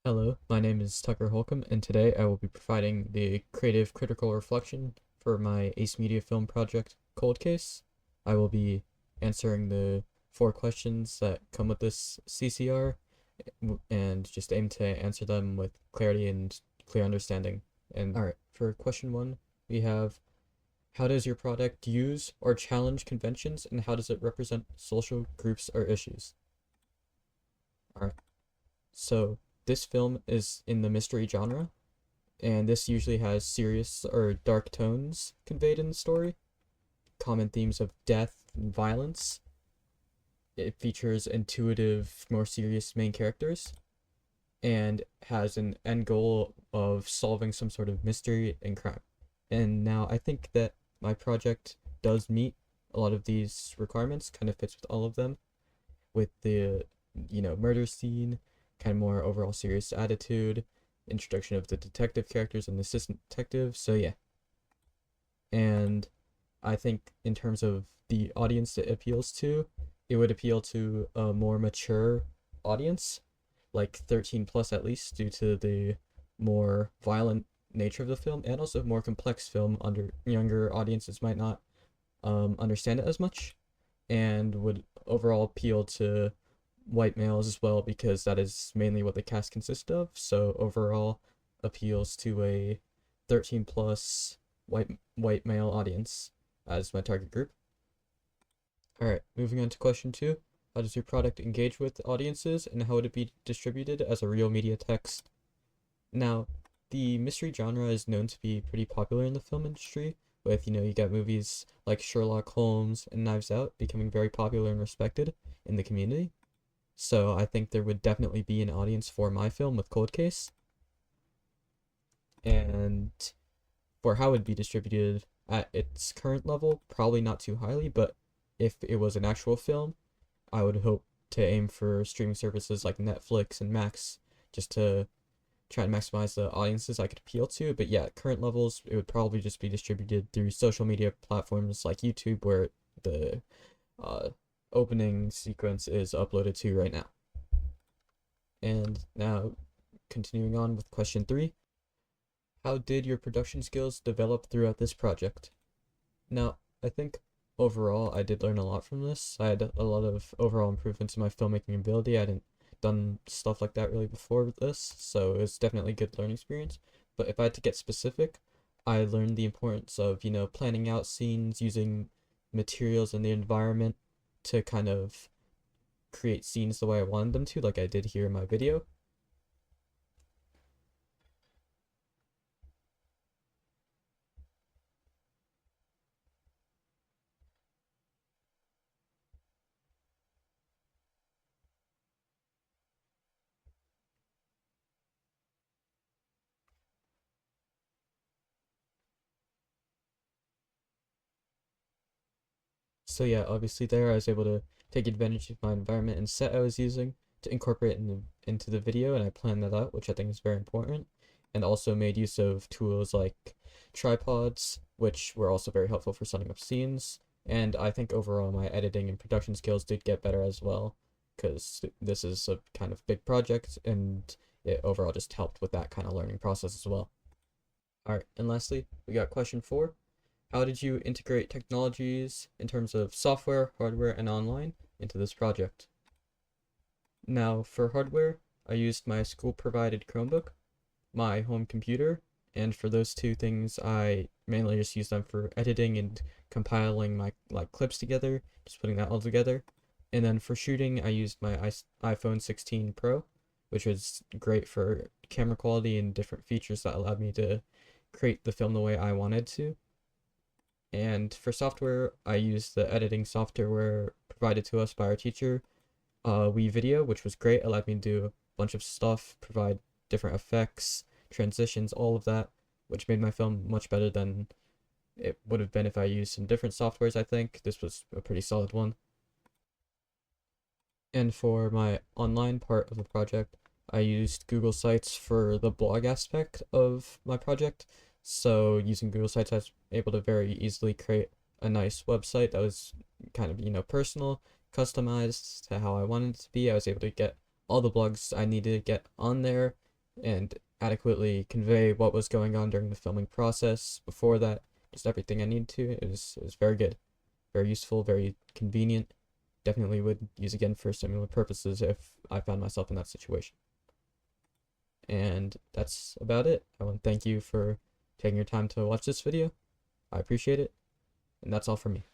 Hello, my name is Tucker Holcombe, and today I will be providing the creative critical reflection for my AICE Media film project, Cold Case. I will be answering the 4 questions that come with this CCR and just aim to answer them with clarity and clear understanding. And alright, for question 1, we have how does your product use or challenge conventions, and how does it represent social groups or issues? Alright, so this film is in the mystery genre, and this usually has serious or dark tones conveyed in the story, common themes of death and violence. It features intuitive, more serious main characters, and has an end goal of solving some sort of mystery and crime. And now I think that my project does meet a lot of these requirements, kind of fits with all of them, with the, murder scene, kind of more overall serious attitude, introduction of the detective characters and the assistant detective. So yeah. And I think in terms of the audience it appeals to, it would appeal to a more mature audience, like 13 plus at least, due to the more violent nature of the film, and also more complex film under younger audiences might not understand it as much, and would overall appeal to white males as well, because that is mainly what the cast consists of. So overall appeals to a 13 plus white male audience as my target group. All right, moving on to question 2. How does your product engage with audiences, and how would it be distributed as a real media text? Now, the mystery genre is known to be pretty popular in the film industry, with, you got movies like Sherlock Holmes and Knives Out becoming very popular and respected in the community. So I think there would definitely be an audience for my film with Cold Case. And for how it would be distributed at its current level, probably not too highly, but if it was an actual film, I would hope to aim for streaming services like Netflix and Max, just to try and maximize the audiences I could appeal to. But yeah, current levels, it would probably just be distributed through social media platforms like YouTube, where the uh, opening sequence is uploaded to right now. And now, continuing on with question 3, how did your production skills develop throughout this project? Now, I think overall I did learn a lot from this. I had a lot of overall improvements in my filmmaking ability. I hadn't done stuff like that really before this, so it was definitely a good learning experience. But if I had to get specific, I learned the importance of, planning out scenes, using materials and the environment to kind of create scenes the way I wanted them to, like I did here in my video. So yeah, obviously there I was able to take advantage of my environment and set I was using to incorporate into the video, and I planned that out, which I think is very important. And also made use of tools like tripods, which were also very helpful for setting up scenes. And I think overall my editing and production skills did get better as well, because this is a kind of big project, and it overall just helped with that kind of learning process as well. All right, and lastly, we got question 4. How did you integrate technologies in terms of software, hardware, and online into this project? Now, for hardware, I used my school-provided Chromebook, my home computer, and for those two things, I mainly just use them for editing and compiling my clips together, just putting that all together. And then for shooting, I used my iPhone 16 Pro, which was great for camera quality and different features that allowed me to create the film the way I wanted to. And for software, I used the editing software provided to us by our teacher, Video, which was great. It allowed me to do a bunch of stuff, provide different effects, transitions, all of that, which made my film much better than it would have been if I used some different softwares. I think this was a pretty solid one. And for my online part of the project, I used Google Sites for the blog aspect of my project. So using Google Sites, I was able to very easily create a nice website that was kind of, personal, customized to how I wanted it to be. I was able to get all the blogs I needed to get on there and adequately convey what was going on during the filming process. Before that, just everything I needed to. It was very good, very useful, very convenient. Definitely would use again for similar purposes if I found myself in that situation. And that's about it. I want to thank you for taking your time to watch this video. I appreciate it. And that's all for me.